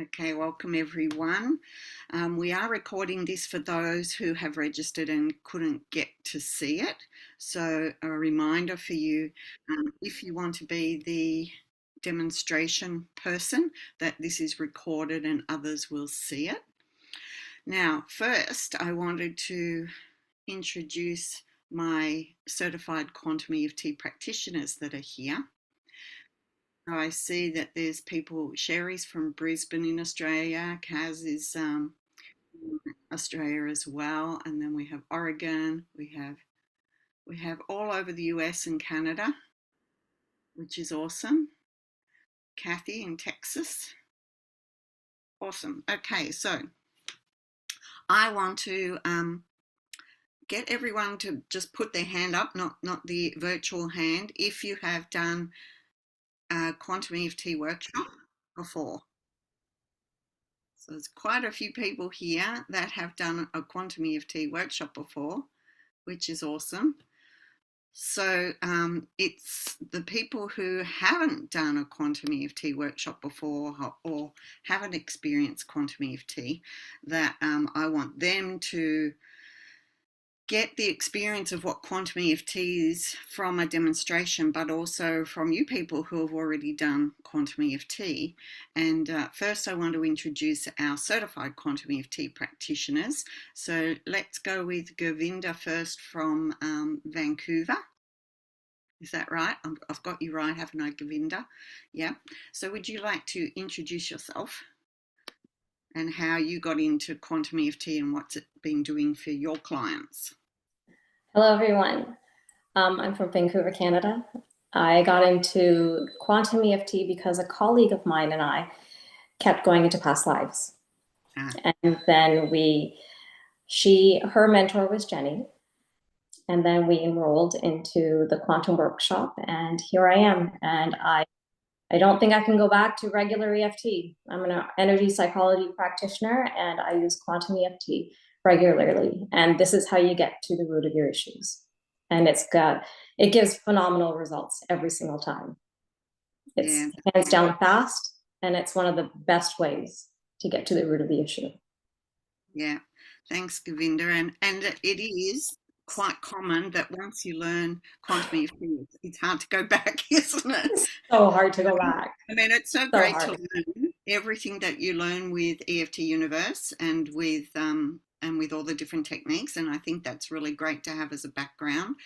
Okay, welcome everyone. We are recording this for those who have registered and couldn't get to see it. So a reminder for you, if you want to be the demonstration person, that this is recorded and others will see it. Now, first, I wanted to introduce my certified quantum EFT practitioners that are here. I see that there's people, Sherry's from Brisbane in Australia, Kaz is in Australia as well, and then we have Oregon, we have all over the US and Canada, which is awesome. Kathy in Texas. Awesome. Okay, so I want to get everyone to just put their hand up, not the virtual hand, if you have done a quantum EFT workshop before. So there's quite a few people here that have done a quantum EFT workshop before, which is awesome. So it's the people who haven't done a quantum EFT workshop before or haven't experienced quantum EFT that I want them to get the experience of what quantum EFT is from a demonstration, but also from you people who have already done quantum EFT. And first I want to introduce our certified quantum EFT practitioners. So let's go with Govinda first from Vancouver. Is that right? I've got you right, haven't I, Govinda? Yeah. So would you like to introduce yourself and how you got into quantum EFT and what's it been doing for your clients? Hello, everyone. I'm from Vancouver, Canada. I got into quantum EFT because a colleague of mine and I kept going into past lives. And then her mentor was Jenny. And then we enrolled into the quantum workshop, and here I am. And I don't think I can go back to regular EFT. I'm an energy psychology practitioner, and I use quantum EFT regularly. And this is how you get to the root of your issues. And it gives phenomenal results every single time. It's hands down fast, and it's one of the best ways to get to the root of the issue. Yeah, thanks, Govinda. And it is quite common that once you learn quantum EFT, it's hard to go back, isn't it? It's so hard to go back. I mean, it's so great to learn everything that you learn with EFT Universe and with all the different techniques. And I think that's really great to have as a background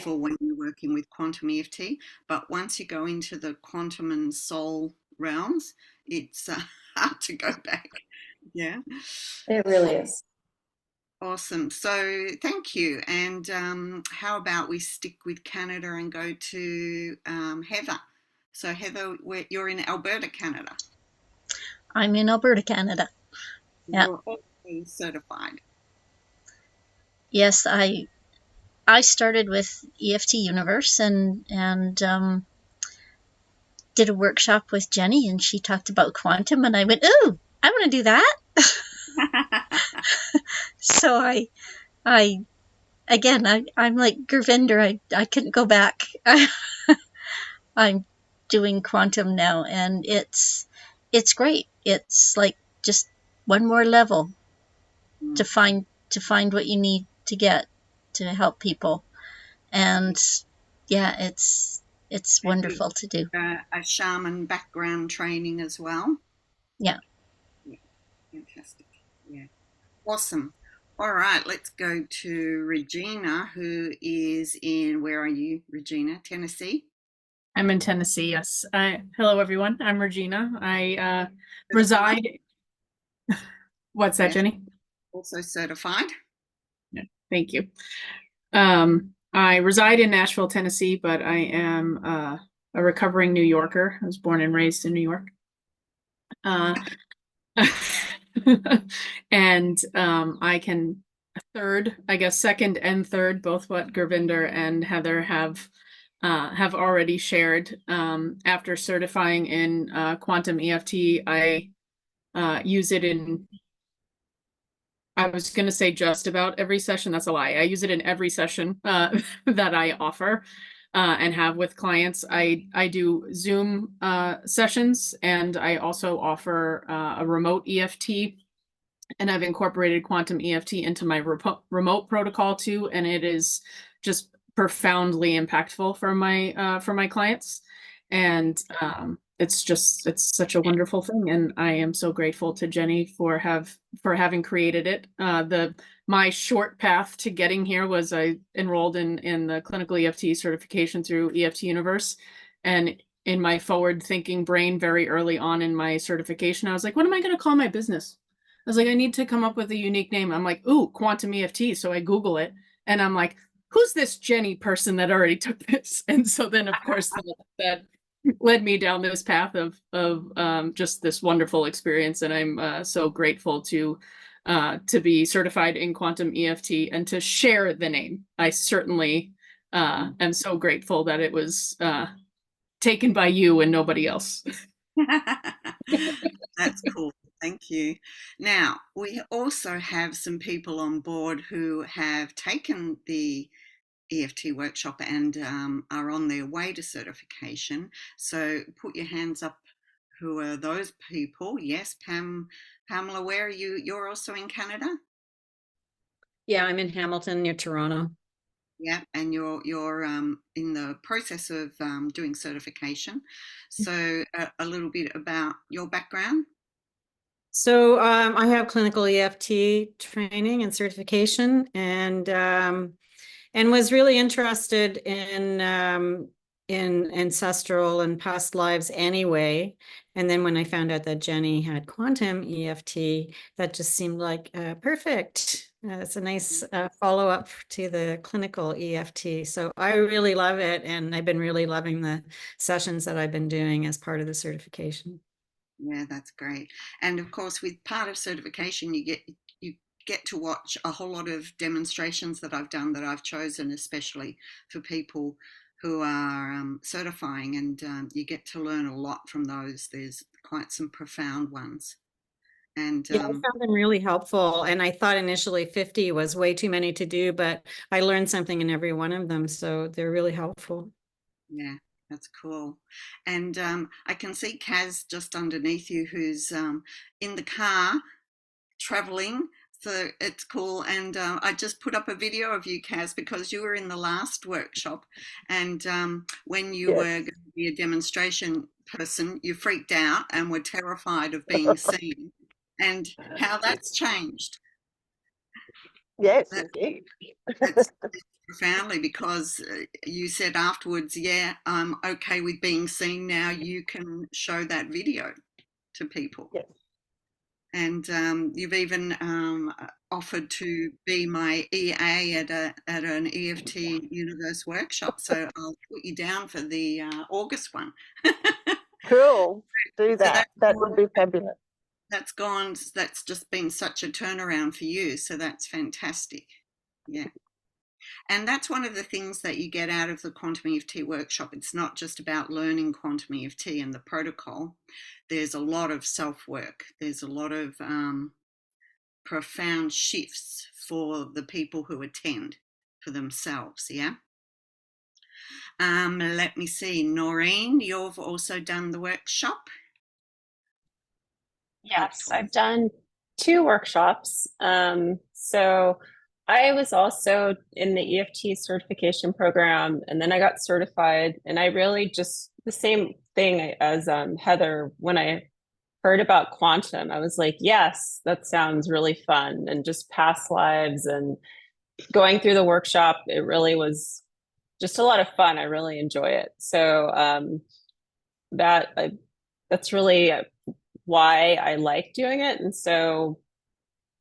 for when you're working with quantum EFT. But once you go into the quantum and soul realms, it's hard to go back. Yeah. It really is. Awesome. So thank you. And how about we stick with Canada and go to Heather. So Heather, you're in Alberta, Canada. I'm in Alberta, Canada. Yeah. You're also certified. Yes, I started with EFT Universe and did a workshop with Jenny, and she talked about quantum, and I went, "Ooh, I want to do that." So I'm like Gurvinder. I couldn't go back. I'm doing quantum now, and it's great. It's like just one more level to find what you need to get to help people, and yeah, it's wonderful to do. A shaman background training as well. Yeah. Fantastic. Yeah. Awesome. All right, let's go to Regina, who is in, where are you, Regina? Tennessee? I'm in Tennessee, yes. Hello, everyone. I'm Regina. I reside... What's that, Jenny? Also certified. Yeah, thank you. I reside in Nashville, Tennessee, but I am a recovering New Yorker. I was born and raised in New York. And I can second and third, both what Gurvinder and Heather have already shared. After certifying in quantum EFT, I use it in, I was going to say just about every session. That's a lie. I use it in every session that I offer. and have with clients. I do Zoom sessions, and I also offer a remote EFT, and I've incorporated quantum EFT into my remote protocol too, and it is just profoundly impactful for my clients. And it's such a wonderful thing, and I am so grateful to Jenny for having created it. My short path to getting here was I enrolled in the clinical EFT certification through EFT Universe, and in my forward thinking brain very early on in my certification, I was like, what am I going to call my business? I was like, I need to come up with a unique name. I'm like, ooh, quantum EFT. So I Google it, and I'm like, who's this Jenny person that already took this? And so then, of course, that led me down this path of just this wonderful experience. And I'm so grateful to be certified in quantum EFT and to share the name. I certainly am so grateful that it was taken by you and nobody else. That's cool. Thank you. Now, we also have some people on board who have taken the EFT workshop and are on their way to certification. So put your hands up. Who are those people? Yes, Pamela, where are you? You're also in Canada? Yeah, I'm in Hamilton near Toronto. Yeah, and you're in the process of doing certification. So a little bit about your background. So I have clinical EFT training and certification, and was really interested in ancestral and past lives anyway. And then when I found out that Jenny had quantum EFT, that just seemed like perfect. It's a nice follow-up to the clinical EFT. So I really love it, and I've been really loving the sessions that I've been doing as part of the certification. Yeah, that's great. And of course, with part of certification, you get to watch a whole lot of demonstrations that I've done that I've chosen especially for people who are certifying, and you get to learn a lot from those. There's quite some profound ones. And Yeah, I found them really helpful. And I thought initially 50 was way too many to do, but I learned something in every one of them. So they're really helpful. yeah, that's cool. And I can see Kaz just underneath you, who's in the car traveling. So it's cool. And I just put up a video of you, Kaz, because you were in the last workshop. And when you were going to be a demonstration person, you freaked out and were terrified of being seen, and how that's changed. Yes, That, indeed. that's profoundly, because you said afterwards, yeah, I'm okay with being seen now. You can show that video to people. Yes. And you've even offered to be my EA at an EFT Universe workshop. So I'll put you down for the August one. Cool. Do So that. That would be fabulous. That's just been such a turnaround for you. So that's fantastic. Yeah. And that's one of the things that you get out of the quantum EFT workshop. It's not just about learning quantum EFT and the protocol. There's a lot of self-work. There's a lot of profound shifts for the people who attend for themselves, yeah? Let me see. Noreen, you've also done the workshop? Yes, I've done 2 workshops. So I was also in the EFT certification program, and then I got certified, and I really just the same thing as Heather. When I heard about quantum, I was like, yes, that sounds really fun, and just past lives and going through the workshop, it really was just a lot of fun. I really enjoy it. So that's really why I like doing it. And so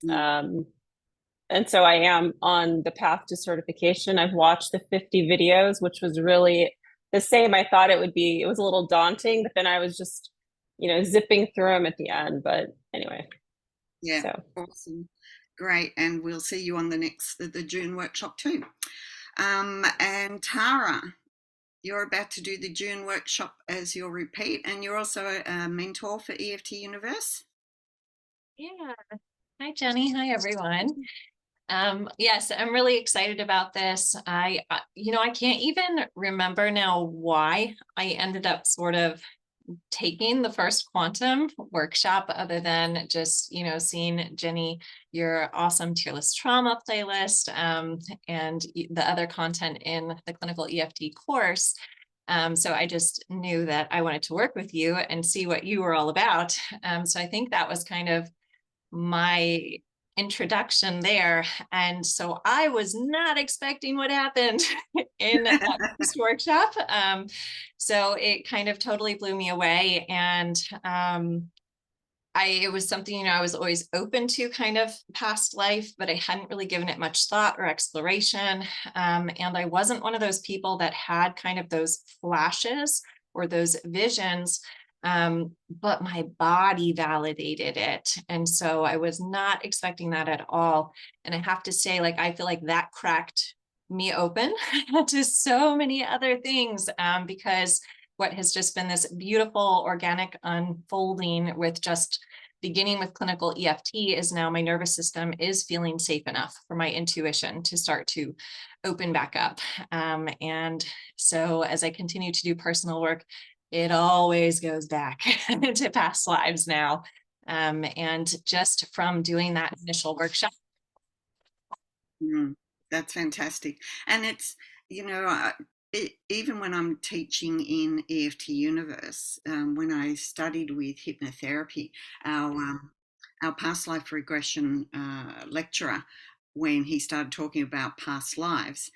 I am on the path to certification. I've watched the 50 videos, which was really the same I thought it would be. It was a little daunting, but then I was just, zipping through them at the end. But anyway. Yeah, so. Awesome. Great. And we'll see you on the June workshop too. And Tara, you're about to do the June workshop as your repeat, and you're also a mentor for EFT Universe. Yeah. Hi, Jenny. Hi, everyone. Yes, I'm really excited about this. I can't even remember now why I ended up sort of taking the first quantum workshop, other than just, seeing Jenny, your awesome Tearless Trauma playlist, and the other content in the clinical EFT course. So I just knew that I wanted to work with you and see what you were all about. So I think that was kind of my introduction there. And so I was not expecting what happened in that first workshop. So it kind of totally blew me away. And it was something, I was always open to, kind of past life, but I hadn't really given it much thought or exploration. And I wasn't one of those people that had kind of those flashes or those visions, but my body validated it. And so I was not expecting that at all. And I have to say, I feel like that cracked me open to so many other things, because what has just been this beautiful organic unfolding with just beginning with clinical EFT is now my nervous system is feeling safe enough for my intuition to start to open back up. And so as I continue to do personal work, it always goes back to past lives now. And just from doing that initial workshop. That's fantastic. And it's, even when I'm teaching in EFT Universe, when I studied with hypnotherapy, our past life regression lecturer, when he started talking about past lives,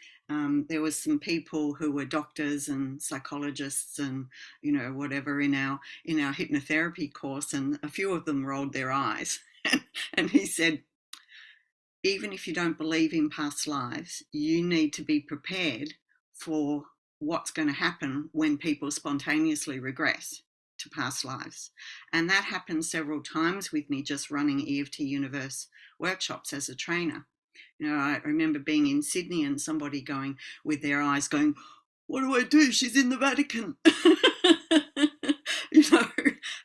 there was some people who were doctors and psychologists and whatever in our hypnotherapy course, and a few of them rolled their eyes. And he said, even if you don't believe in past lives, you need to be prepared for what's going to happen when people spontaneously regress to past lives. And that happened several times with me just running EFT Universe workshops as a trainer. I remember being in Sydney and somebody going with their eyes going, "What do I do? She's in the Vatican."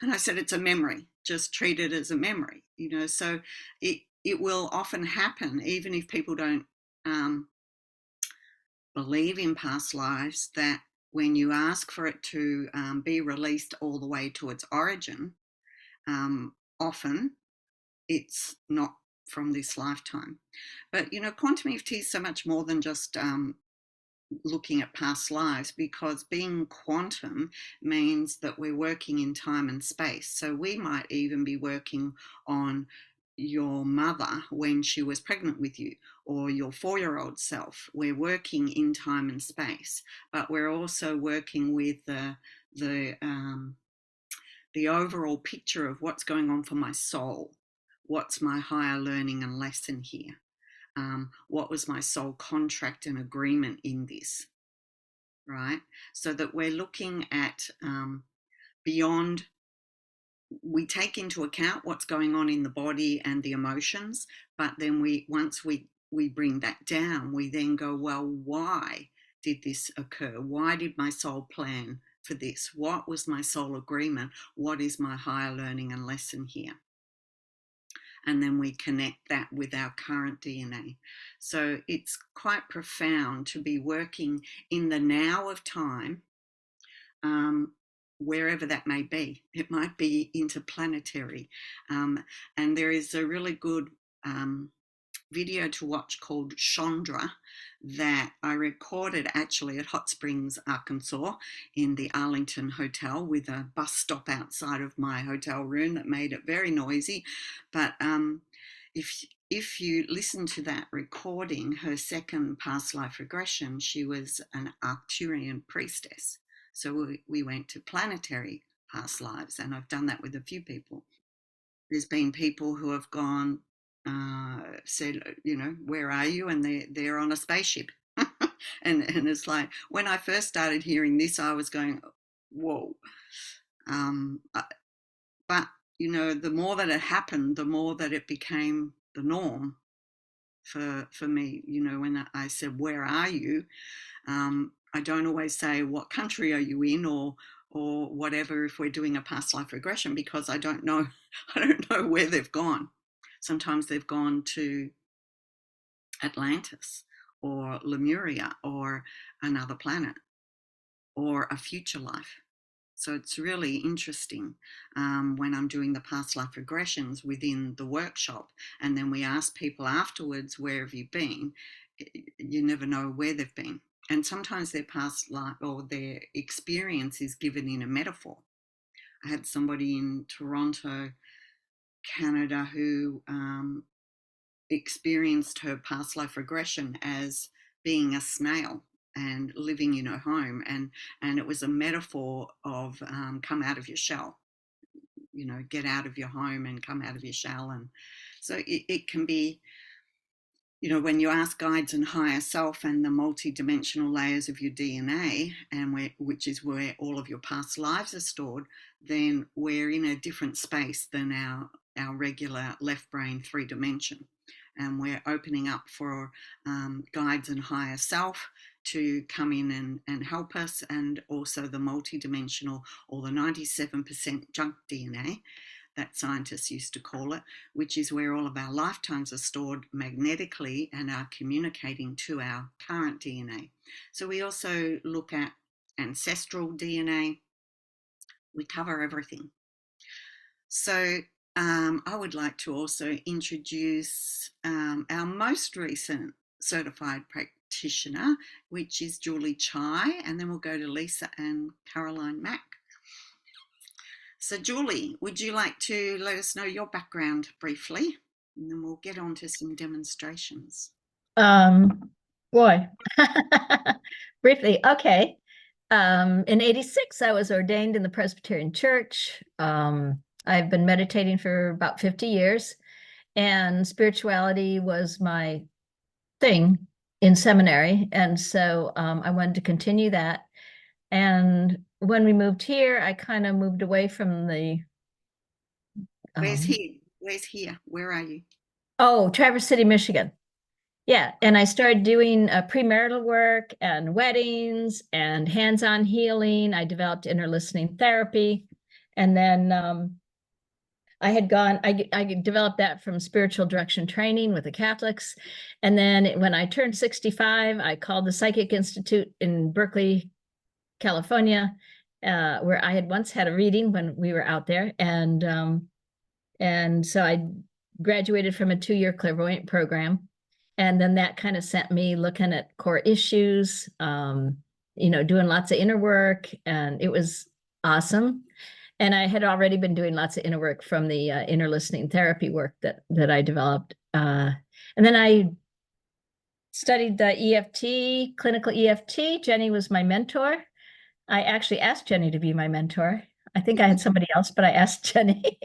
And I said, it's a memory. Just treat it as a memory. So it will often happen, even if people don't believe in past lives, that when you ask for it to be released all the way to its origin, often it's not from this lifetime. But, quantum EFT is so much more than just looking at past lives, because being quantum means that we're working in time and space. So we might even be working on your mother when she was pregnant with you, or your 4-year-old self. We're working in time and space, but we're also working with the overall picture of what's going on for my soul. What's my higher learning and lesson here? What was my soul contract and agreement in this, right? So that we're looking at beyond. We take into account what's going on in the body and the emotions, but then once we bring that down, we then go, well, why did this occur? Why did my soul plan for this? What was my soul agreement? What is my higher learning and lesson here? And then we connect that with our current DNA. So it's quite profound to be working in the now of time, wherever that may be. It might be interplanetary. And there is a really good video to watch called Chandra that I recorded actually at Hot Springs, Arkansas, in the Arlington Hotel, with a bus stop outside of my hotel room that made it very noisy. But if you listen to that recording, her second past life regression, she was an Arcturian priestess. So we went to planetary past lives, and I've done that with a few people. There's been people who have gone, said, where are you? And they're on a spaceship. and it's like, when I first started hearing this, I was going, whoa. But, the more that it happened, the more that it became the norm for me. When I said, where are you? I don't always say, what country are you in, or whatever, if we're doing a past life regression, because I don't know where they've gone. Sometimes they've gone to Atlantis or Lemuria or another planet or a future life. So it's really interesting when I'm doing the past life regressions within the workshop, and then we ask people afterwards, where have you been? You never know where they've been. And sometimes their past life or their experience is given in a metaphor. I had somebody in Toronto, Canada, who experienced her past life regression as being a snail and living in her home, and it was a metaphor of come out of your shell, you know, get out of your home and come out of your shell. And so it can be, you know, when you ask guides and higher self and the multi-dimensional layers of your DNA, and which is where all of your past lives are stored, then we're in a different space than our regular left brain 3 dimension. And we're opening up for guides and higher self to come in and help us, and also the multi-dimensional, or the 97% junk DNA that scientists used to call it, which is where all of our lifetimes are stored magnetically and are communicating to our current DNA. So we also look at ancestral DNA. We cover everything. So I would like to also introduce our most recent certified practitioner, which is Julie Chai, and then we'll go to Lisa and Caroline Mack. So Julie, would you like to let us know your background briefly, and then we'll get on to some demonstrations. Boy, briefly, okay. In 86, I was ordained in the Presbyterian Church. I've been meditating for about 50 years, and spirituality was my thing in seminary. And so I wanted to continue that. And when we moved here, I kind of moved away from the... Where's here? Where's here? Where are you? Oh, Traverse City, Michigan. Yeah, and I started doing premarital work and weddings and hands-on healing. I developed inner listening therapy. And then I developed that from spiritual direction training with the Catholics. And then when I turned 65, I called the Psychic Institute in Berkeley, California, where I had once had a reading when we were out there. And so I graduated from a 2-year clairvoyant program. And then that kind of sent me looking at core issues, you know, doing lots of inner work, and it was awesome. And I had already been doing lots of inner work from the inner listening therapy work that I developed. And then I studied the EFT, clinical EFT. Jenny was my mentor. I actually asked Jenny to be my mentor. I think I had somebody else, but I asked Jenny.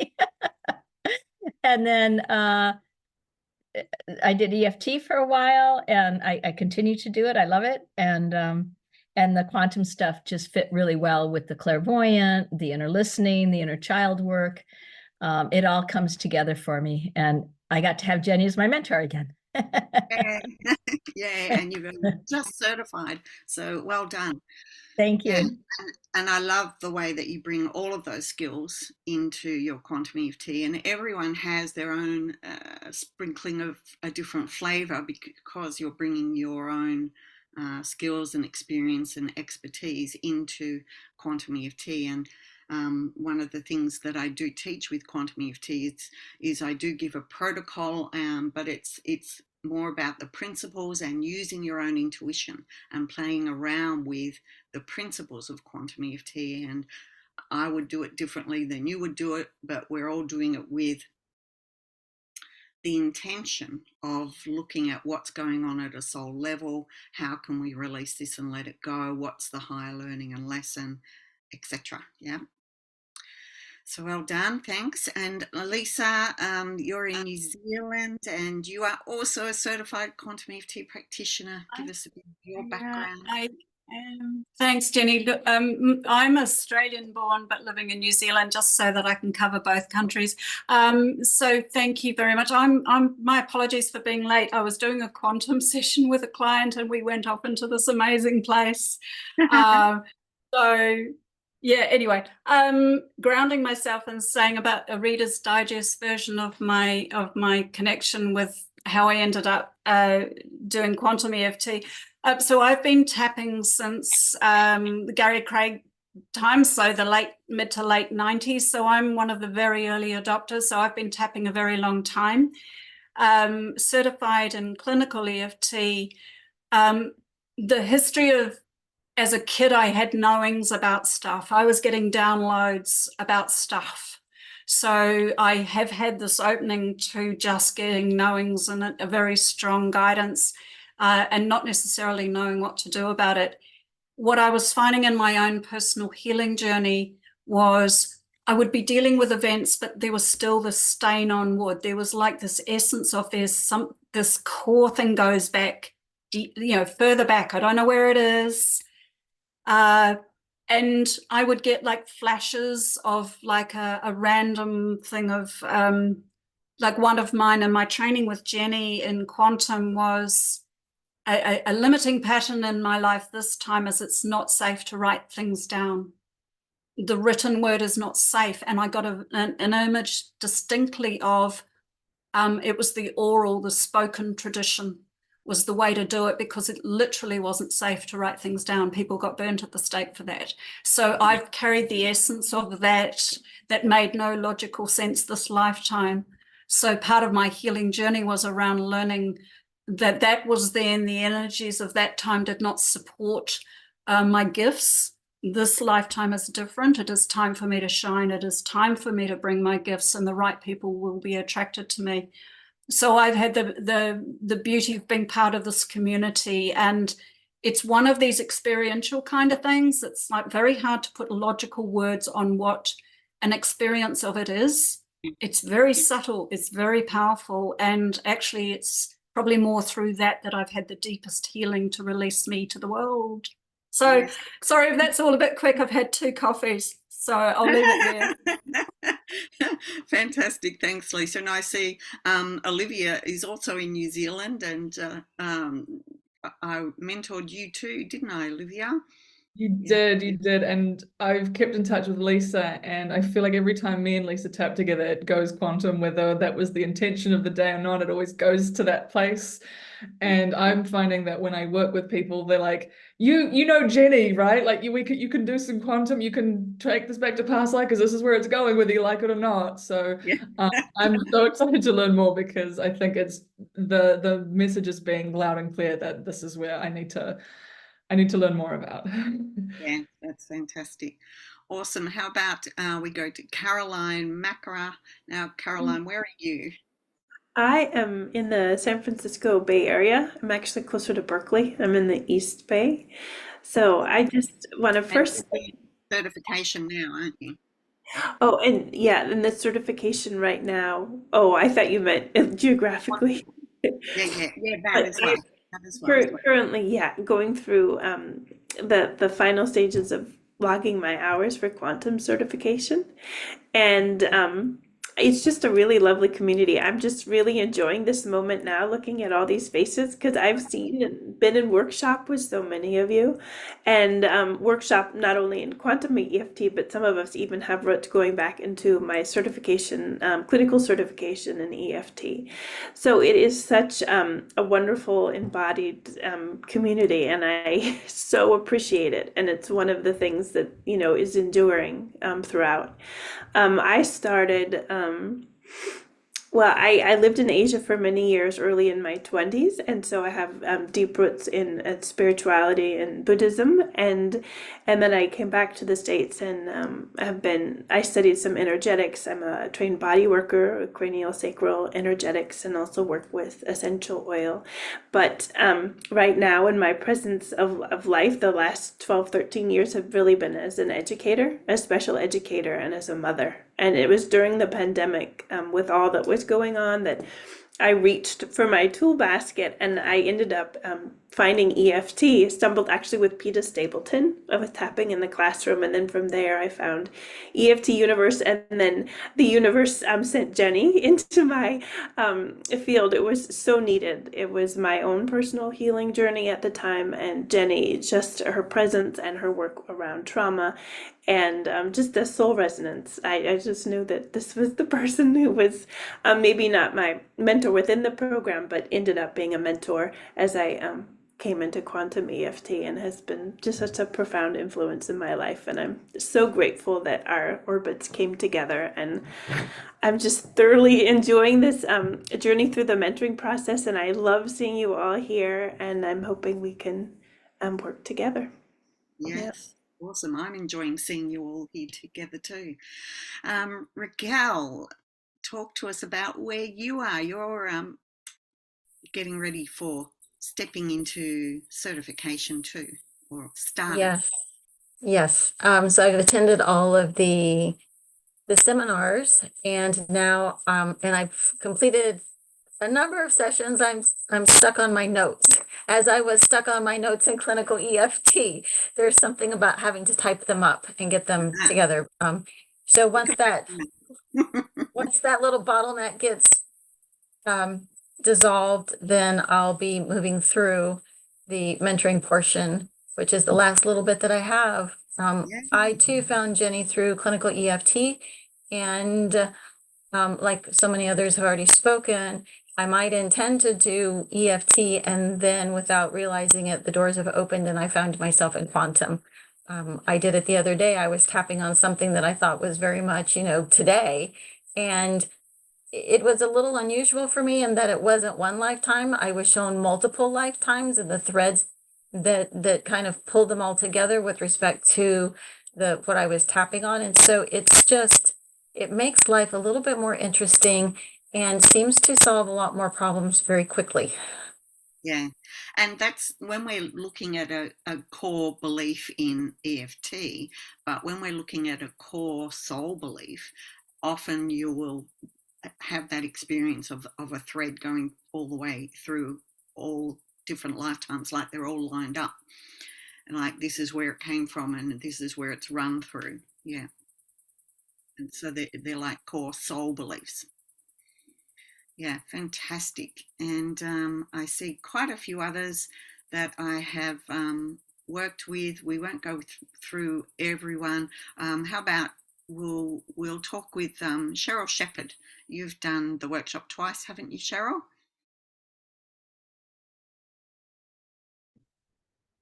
And then I did EFT for a while, and I continue to do it. I love it. And the quantum stuff just fit really well with the clairvoyant, the inner listening, the inner child work. It all comes together for me. And I got to have Jenny as my mentor again. Yay. Yay, and you've just certified. So well done. Thank you. And I love the way that you bring all of those skills into your quantum EFT, and everyone has their own sprinkling of a different flavor, because you're bringing your own skills and experience and expertise into quantum EFT. And one of the things that I do teach with quantum EFT is I do give a protocol, but it's more about the principles and using your own intuition and playing around with the principles of quantum EFT. And I would do it differently than you would do it, but we're all doing it with the intention of looking at what's going on at a soul level. How can we release this and let it go? What's the higher learning and lesson, etc. Yeah. So well done, thanks. And Lisa, you're in New Zealand, and you are also a certified quantum EFT practitioner. Give us a bit of your background. Thanks, Jenny. Look, I'm Australian born, but living in New Zealand, just so that I can cover both countries. So thank you very much. My apologies for being late. I was doing a quantum session with a client, and we went off into this amazing place. So yeah, anyway, grounding myself and saying about a Reader's Digest version of my connection with how I ended up doing quantum EFT. So I've been tapping since Gary Craig times, so the mid to late 90s. So I'm one of the very early adopters. So I've been tapping a very long time. Certified in clinical EFT. The history of, as a kid, I had knowings about stuff. I was getting downloads about stuff. So I have had this opening to just getting knowings and a very strong guidance, and not necessarily knowing what to do about it. What I was finding in my own personal healing journey was I would be dealing with events, but there was still this stain on wood. There was like this essence of this core thing goes back, further back. I don't know where it is. And I would get like flashes of like a random thing of like one of mine in my training with Jenny in quantum was a limiting pattern in my life this time is it's not safe to write things down. The written word is not safe. And I got an image distinctly of it was the oral, the spoken tradition was the way to do it because it literally wasn't safe to write things down. People got burnt at the stake for that. So I've carried the essence of that made no logical sense this lifetime. So part of my healing journey was around learning that was then the energies of that time did not support my gifts. This lifetime is different. It is time for me to shine. It is time for me to bring my gifts, and the right people will be attracted to me. So I've had the beauty of being part of this community, and it's one of these experiential kind of things. It's like very hard to put logical words on what an experience of it is. It's very subtle, it's very powerful, and actually it's probably more through that I've had the deepest healing to release me to the world. So yes. Sorry if that's all a bit quick. I've had 2 coffees. So I'll leave it there. Fantastic. Thanks, Lisa. And I see Olivia is also in New Zealand, and I mentored you too, didn't I, Olivia? You did. And I've kept in touch with Lisa, and I feel like every time me and Lisa tap together, it goes quantum, whether that was the intention of the day or not, it always goes to that place. And I'm finding that when I work with people, they're like, you know Jenny, right? Like you can do some quantum, you can take this back to past life because this is where it's going, whether you like it or not. So yeah. I'm so excited to learn more because I think it's the message is being loud and clear that this is where I need to learn more about. Yeah, that's fantastic. Awesome. How about we go to Caroline Makara. Now, Caroline, where are you? I am in the San Francisco Bay Area. I'm actually closer to Berkeley. I'm in the East Bay. So I just want to first say, certification now, aren't you? Oh, and yeah, and the certification right now. Oh, I thought you meant geographically. Yeah, that as well. Currently, yeah, going through the final stages of logging my hours for quantum certification, and it's just a really lovely community. I'm just really enjoying this moment now, looking at all these faces, because I've seen and been in workshop with so many of you, and workshop not only in quantum EFT, but some of us even have roots going back into my certification, clinical certification in EFT. So it is such a wonderful embodied community, and I so appreciate it. And it's one of the things that, is enduring throughout. I started, I lived in Asia for many years early in my 20s, and so I have deep roots in spirituality and Buddhism, and then I came back to the States and I studied some energetics. I'm a trained body worker, cranial sacral energetics, and also work with essential oil. But right now in my presence of life, the last 12, 13 years have really been as an educator, a special educator, and as a mother. And it was during the pandemic, with all that was going on, that I reached for my tool basket, and I ended up finding EFT, stumbled actually with Peter Stapleton of tapping in the classroom, and then from there I found EFT Universe, and then the universe sent Jenny into my field. It was so needed. It was my own personal healing journey at the time, and Jenny, just her presence and her work around trauma and just the soul resonance. I just knew that this was the person who was maybe not my mentor within the program, but ended up being a mentor as I came into quantum EFT, and has been just such a profound influence in my life. And I'm so grateful that our orbits came together, and I'm just thoroughly enjoying this journey through the mentoring process, and I love seeing you all here, and I'm hoping we can work together. Yes, awesome. I'm enjoying seeing you all here together too. Raquel, talk to us about where you are. You're getting ready for stepping into certification too, or starting. Yes, yes. So I've attended all of the seminars, and now and I've completed a number of sessions. I'm stuck on my notes. As I was stuck on my notes in clinical EFT, there's something about having to type them up and get them together. So once that little bottleneck gets dissolved, then I'll be moving through the mentoring portion, which is the last little bit that I have. I too found Jenny through clinical EFT, and like so many others have already spoken, I might intend to do EFT, and then without realizing it, the doors have opened and I found myself in quantum. I did it the other day. I was tapping on something that I thought was very much, today. And it was a little unusual for me in that it wasn't one lifetime. I was shown multiple lifetimes, and the threads that kind of pulled them all together with respect to what I was tapping on. And so it makes life a little bit more interesting and seems to solve a lot more problems very quickly. Yeah, and that's when we're looking at a core belief in EFT, but when we're looking at a core soul belief, often you will have that experience of a thread going all the way through all different lifetimes, like they're all lined up, and like this is where it came from and this is where it's run through. Yeah, and so they're like core soul beliefs. Yeah, fantastic. And I see quite a few others that I have worked with. We won't go through everyone. How about we'll talk with Cheryl Shepherd. You've done the workshop twice, haven't you, Cheryl?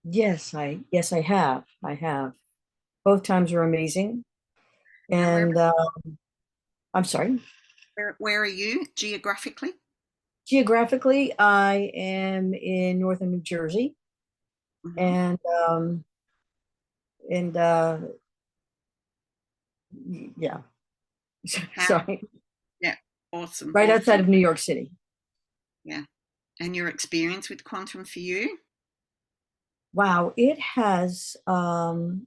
Yes, I have. I have. Both times were amazing. And I'm sorry. Where are you geographically? Geographically, I am in northern New Jersey. And yeah. Sorry. Yeah, awesome. Right outside of New York City. Yeah. And your experience with quantum for you? Wow, it has well,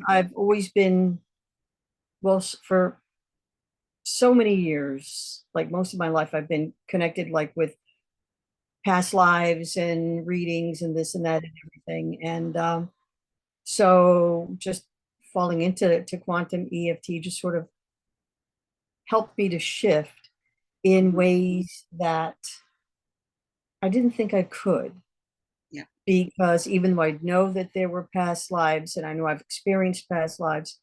I've always been, well, for so many years, like most of my life, I've been connected like with past lives and readings and this and that and everything. And so just falling into quantum EFT just sort of helped me to shift in ways that I didn't think I could. Yeah. Because even though I know that there were past lives and I know I've experienced past lives,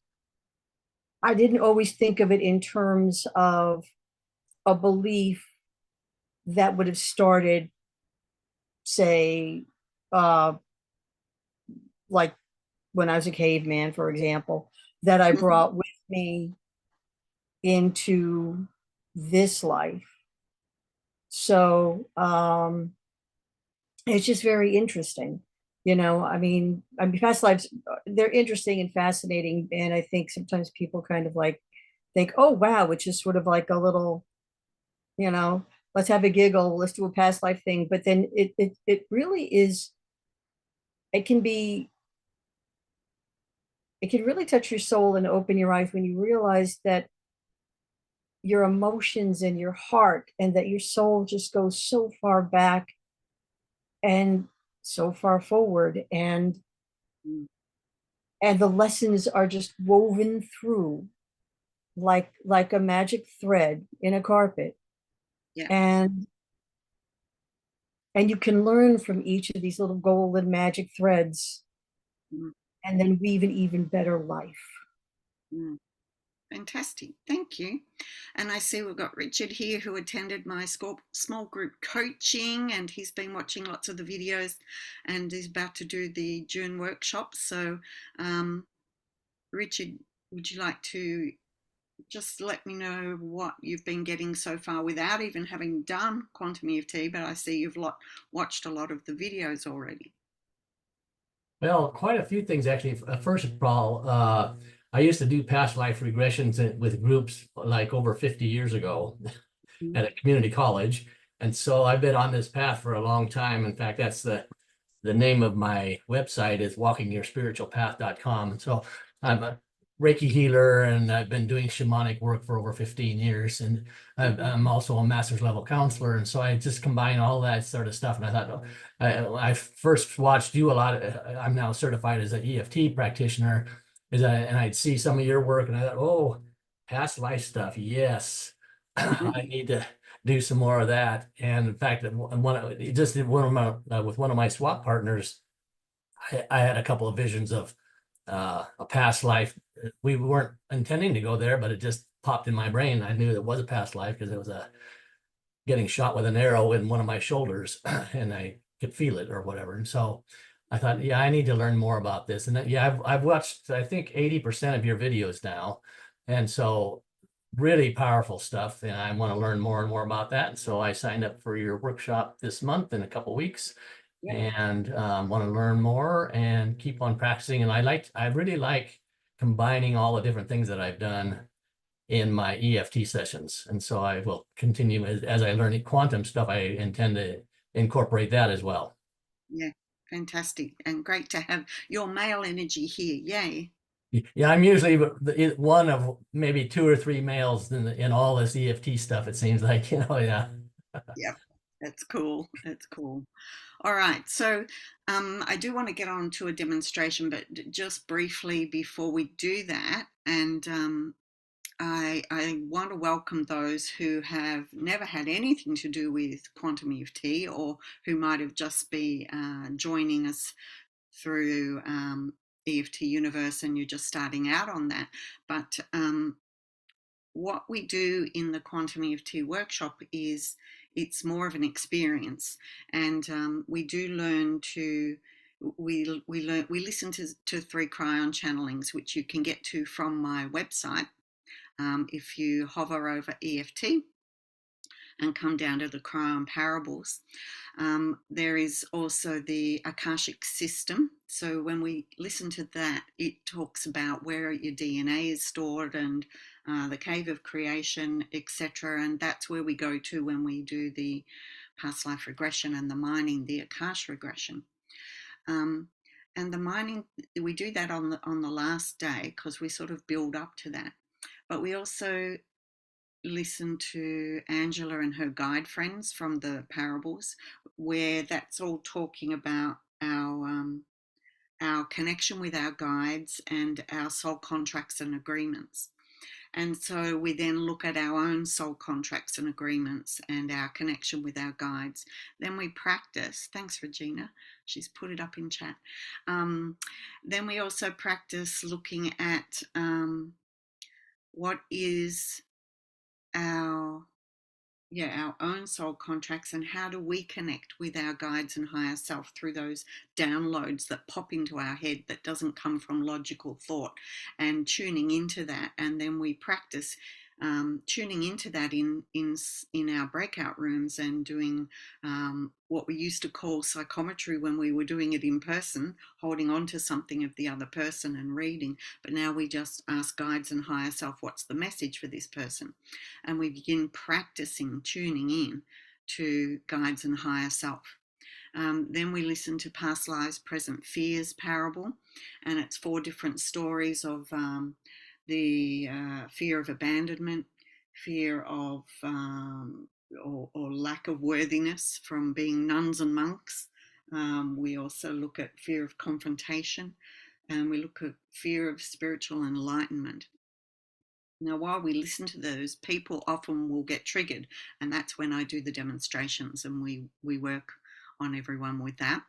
I didn't always think of it in terms of a belief that would have started, say, like when I was a caveman, for example, that I brought with me into this life. So it's just very interesting. I mean, past lives, they're interesting and fascinating. And I think sometimes people kind of like think, oh, wow, which is sort of like a little, let's have a giggle, let's do a past life thing. But then it really is, it can really touch your soul and open your eyes when you realize that your emotions and your heart and that your soul just goes so far back and so far forward, and the lessons are just woven through like a magic thread in a carpet. Yeah. And you can learn from each of these little golden magic threads, and then weave an even better life. Fantastic. Thank you. And I see we've got Richard here who attended my small group coaching, and he's been watching lots of the videos and is about to do the June workshop. So, Richard, would you like to just let me know what you've been getting so far without even having done quantum EFT? But I see you've watched a lot of the videos already. Well, quite a few things actually. First of all, I used to do past life regressions with groups like over 50 years ago at a community college. And so I've been on this path for a long time. In fact, that's the name of my website is walkingyourspiritualpath.com. And so I'm a Reiki healer, and I've been doing shamanic work for over 15 years. And I'm also a master's level counselor. And so I just combine all that sort of stuff. And I thought, I first watched you a lot. I'm now certified as an EFT practitioner. And I'd see some of your work, and I thought, oh, past life stuff. Yes, I need to do some more of that. And in fact, with one of my swap partners, I had a couple of visions of a past life. We weren't intending to go there, but it just popped in my brain. I knew it was a past life because it was getting shot with an arrow in one of my shoulders, and I could feel it or whatever. And so I thought, yeah, I need to learn more about this. And yeah, I've watched, I think, 80% of your videos now. And so really powerful stuff. And I want to learn more and more about that. And so I signed up for your workshop this month in a couple of weeks. Yeah. And want to learn more and keep on practicing. And I really like combining all the different things that I've done in my EFT sessions. And so I will continue as I learn quantum stuff. I intend to incorporate that as well. Yeah, fantastic. And great to have your male energy here. Yay. Yeah, I'm usually one of maybe 2 or 3 males in all this EFT stuff, it seems like, yeah. Yeah, that's cool. That's cool. All right, so I do want to get on to a demonstration, but just briefly before we do that, and I want to welcome those who have never had anything to do with quantum EFT, or who might have just be joining us through EFT Universe and you're just starting out on that. But what we do in the quantum EFT workshop is it's more of an experience, and we do learn to we listen to 3 cryon channelings, which you can get to from my website if you hover over EFT and come down to the cryon parables. There is also the Akashic system. So when we listen to that, it talks about where your DNA is stored and the cave of creation, etc. And that's where we go to when we do the past life regression and the mining, the Akash regression. And the mining, we do that on the last day because we sort of build up to that. But we also listen to Angela and her guide friends from the parables, where that's all talking about our connection with our guides and our soul contracts and agreements. And so we then look at our own soul contracts and agreements and our connection with our guides. Then we practice. Thanks, Regina. She's put it up in chat. Then we also practice looking at what is our own soul contracts, and how do we connect with our guides and higher self through those downloads that pop into our head that doesn't come from logical thought, and tuning into that. And then we practice tuning into that in our breakout rooms and doing what we used to call psychometry when we were doing it in person, holding on to something of the other person and reading. But now we just ask guides and higher self, what's the message for this person? And we begin practicing tuning in to guides and higher self. Then we listen to Past Lives, Present Fears parable, and it's 4 different stories of the fear of abandonment, fear of or lack of worthiness from being nuns and monks, We also look at fear of confrontation, and we look at fear of spiritual enlightenment. Now, while we listen to those, people often will get triggered, and that's when I do the demonstrations, and we work on everyone with that.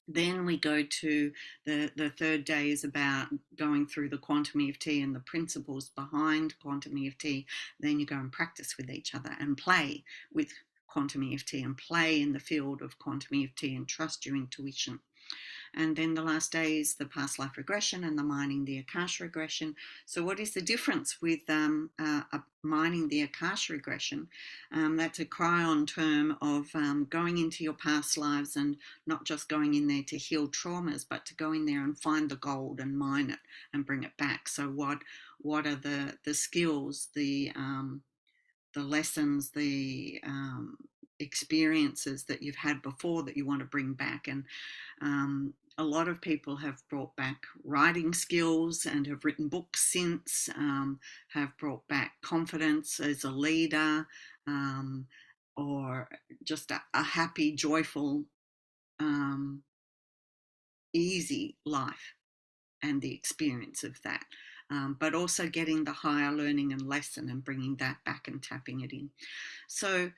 Then we go to the third day is about going through the quantum EFT and the principles behind quantum EFT. Then you go and practice with each other and play with quantum EFT and play in the field of quantum EFT and trust your intuition. And then the last day is the past life regression and the mining the Akasha regression. So what is the difference with mining the Akasha regression? That's a cryon term of going into your past lives and not just going in there to heal traumas, but to go in there and find the gold and mine it and bring it back. So what are the skills, the lessons, the experiences that you've had before that you want to bring back? And a lot of people have brought back writing skills and have written books since, have brought back confidence as a leader, or just a happy, joyful, easy life and the experience of that. But also getting the higher learning and lesson and bringing that back and tapping it in. So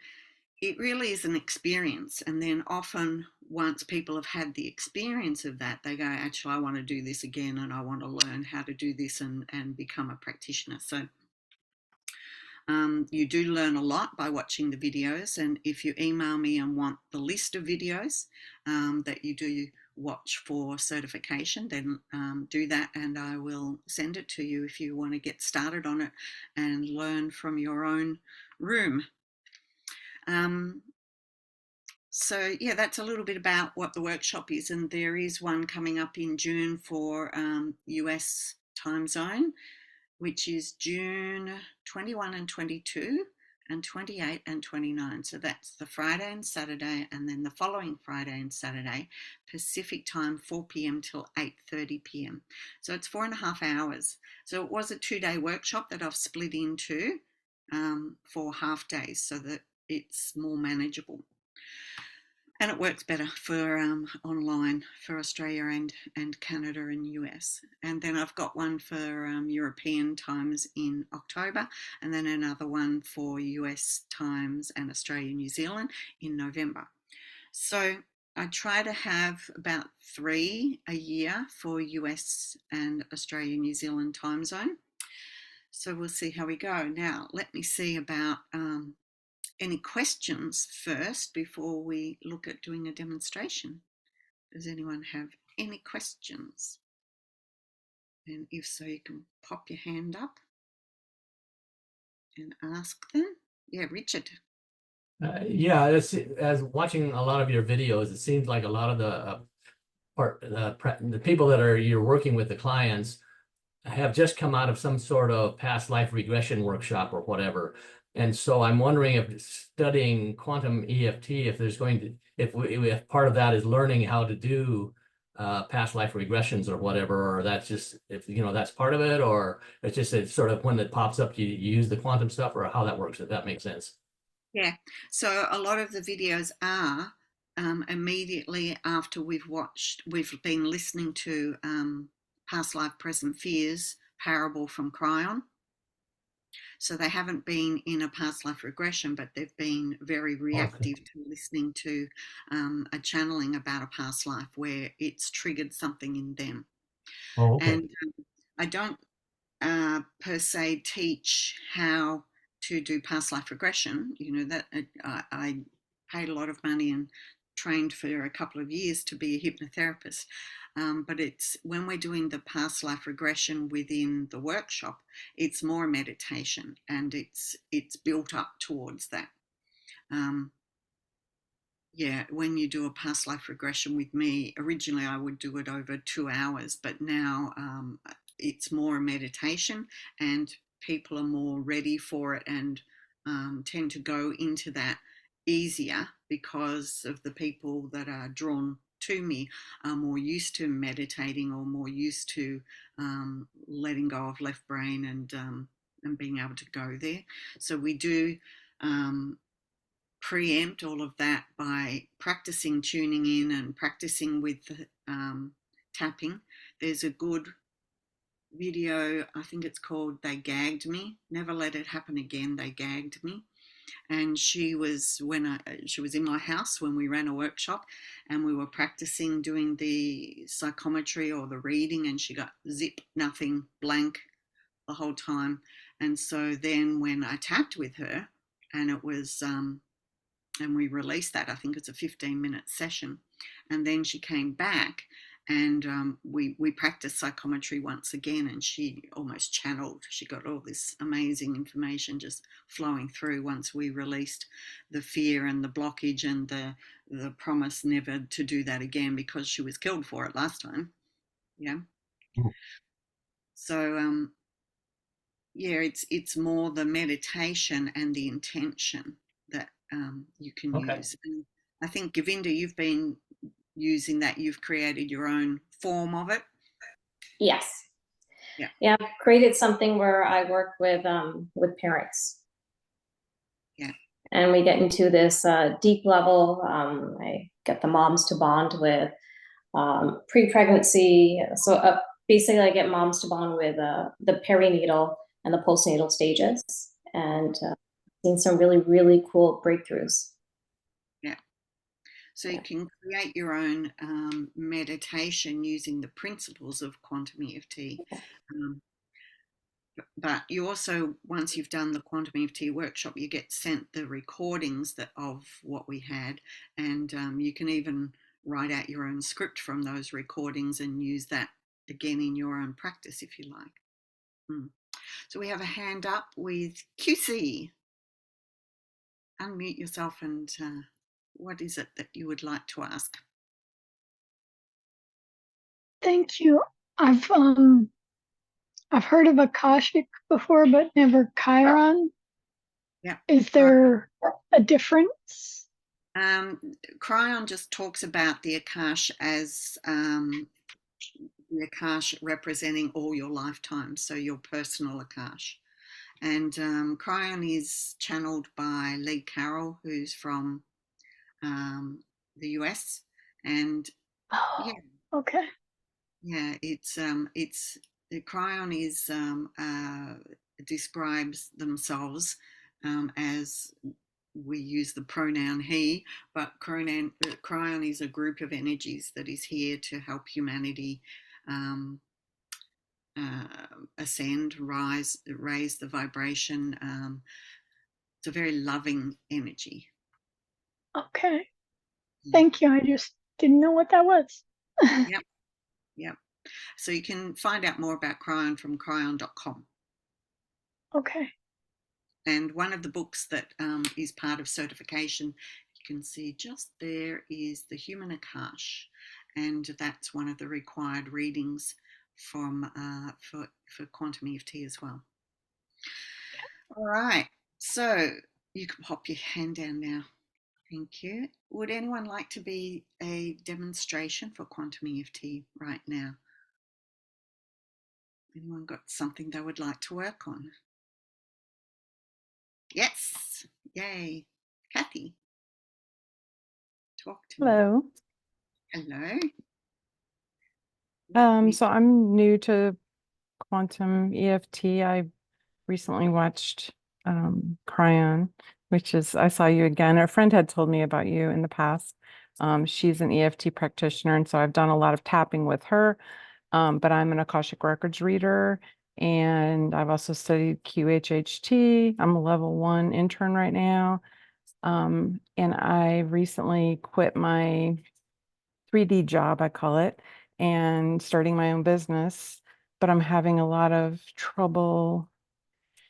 it really is an experience. And then often once people have had the experience of that, they go, actually, I want to do this again, and I want to learn how to do this and become a practitioner. So you do learn a lot by watching the videos. And if you email me and want the list of videos that you do watch for certification, then do that, and I will send it to you if you want to get started on it and learn from your own room. So yeah, that's a little bit about what the workshop is, and there is one coming up in June for US time zone, which is June 21 and 22 and 28 and 29. So that's the Friday and Saturday, and then the following Friday and Saturday, Pacific time, 4 p.m. till 8:30 p.m. So it's 4.5 hours. So it was a 2-day workshop that I've split into 4 half days so that it's more manageable. And it works better for online for Australia and Canada and US. And then I've got one for European times in October, and then another one for US times and Australia, New Zealand in November. So I try to have about 3 a year for US and Australia, New Zealand time zone. So we'll see how we go. Now, let me see about any questions first before we look at doing a demonstration. Does anyone have any questions? And if so, you can pop your hand up and ask them. Yeah, Richard. Yeah, as watching a lot of your videos, it seems like a lot of the people that you're working with, the clients, have just come out of some sort of past life regression workshop or whatever. And so I'm wondering if studying quantum EFT, if there's going to, if part of that is learning how to do past life regressions or whatever, or that's just, if that's part of it, or it's just sort of when it pops up, you use the quantum stuff, or how that works, if that makes sense. Yeah, so a lot of the videos are immediately after we've been listening to Past Life, Present Fears parable from Cryon. So they haven't been in a past life regression, but they've been very reactive to listening to a channeling about a past life where it's triggered something in them. Oh, okay. And I don't per se teach how to do past life regression. That I paid a lot of money and trained for a couple of years to be a hypnotherapist. But it's when we're doing the past life regression within the workshop, it's more meditation, and it's built up towards that. Yeah, when you do a past life regression with me, originally I would do it over 2 hours, but now it's more a meditation, and people are more ready for it and tend to go into that easier because of the people that are drawn to me are more used to meditating or more used to letting go of left brain and being able to go there. So we do preempt all of that by practicing tuning in and practicing with tapping. There's a good video, I think it's called They Gagged Me. Never Let It Happen Again, They Gagged Me. And she was in my house when we ran a workshop, and we were practicing doing the psychometry or the reading, and she got zip, nothing, blank the whole time. And so then when I tapped with her, and it was and we released that, I think it's a 15-minute session, and then she came back, and we practiced psychometry once again, and she almost channeled. She got all this amazing information just flowing through once we released the fear and the blockage and the promise never to do that again, because she was killed for it last time. Yeah. So yeah, it's more the meditation and the intention that you can use. And I think, Govinda, you've been using that. You've created your own form of it. Yes. Yeah. Yeah, I've created something where I work with parents. Yeah. And we get into this deep level. I get the moms to bond with pre-pregnancy. So basically I get moms to bond with the perinatal and the postnatal stages, and seen some really, really cool breakthroughs. Yeah. So you can create your own meditation using the principles of quantum EFT. But you also, once you've done the quantum EFT workshop, you get sent the recordings of what we had, and you can even write out your own script from those recordings and use that again in your own practice if you like. So we have a hand up with QC. Unmute yourself, and what is it that you would like to ask? Thank you. I've heard of Akashic before, but never Chiron. Yeah. Is there a difference? Chiron just talks about the Akash as the Akash representing all your lifetimes, so your personal Akash. And Chiron is channeled by Lee Carroll, who's from the US. And yeah. Okay. Yeah, it's the Chiron is describes themselves as, we use the pronoun he, but Chiron is a group of energies that is here to help humanity ascend, raise the vibration. It's a very loving energy. Okay. Thank you. I just didn't know what that was. Yep. Yep. So you can find out more about Chiron from chiron.com. Okay. And one of the books that is part of certification, you can see just there, is The Human Akash. And that's one of the required readings from for quantum EFT as well. All right. So you can pop your hand down now. Thank you. Would anyone like to be a demonstration for quantum EFT right now? Anyone got something they would like to work on? Yes. Yay. Kathy, talk to me. Hello. Hello. So I'm new to quantum EFT. I recently watched Cryon, which is, I saw you again. A friend had told me about you in the past. She's an EFT practitioner, and so I've done a lot of tapping with her. But I'm an Akashic Records reader, and I've also studied QHHT. I'm a level 1 intern right now. And I recently quit my 3D job, I call it, and starting my own business, but I'm having a lot of trouble.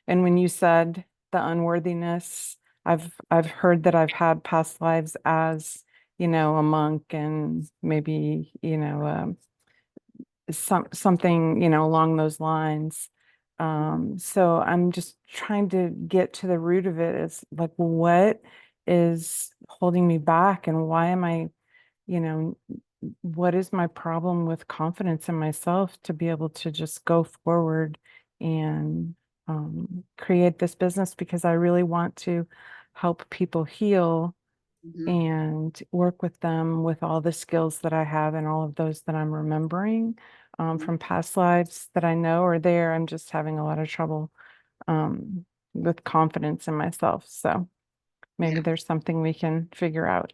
And when you said the unworthiness, I've heard that I've had past lives as, a monk, and maybe, something, along those lines. So I'm just trying to get to the root of it. It's like, what is holding me back, and why am I, what is my problem with confidence in myself to be able to just go forward and create this business, because I really want to help people heal Mhm. and work with them with all the skills that I have and all of those that I'm remembering from past lives that I know are there. I'm just having a lot of trouble with confidence in myself. So maybe there's something we can figure out.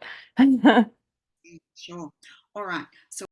Sure. All right. So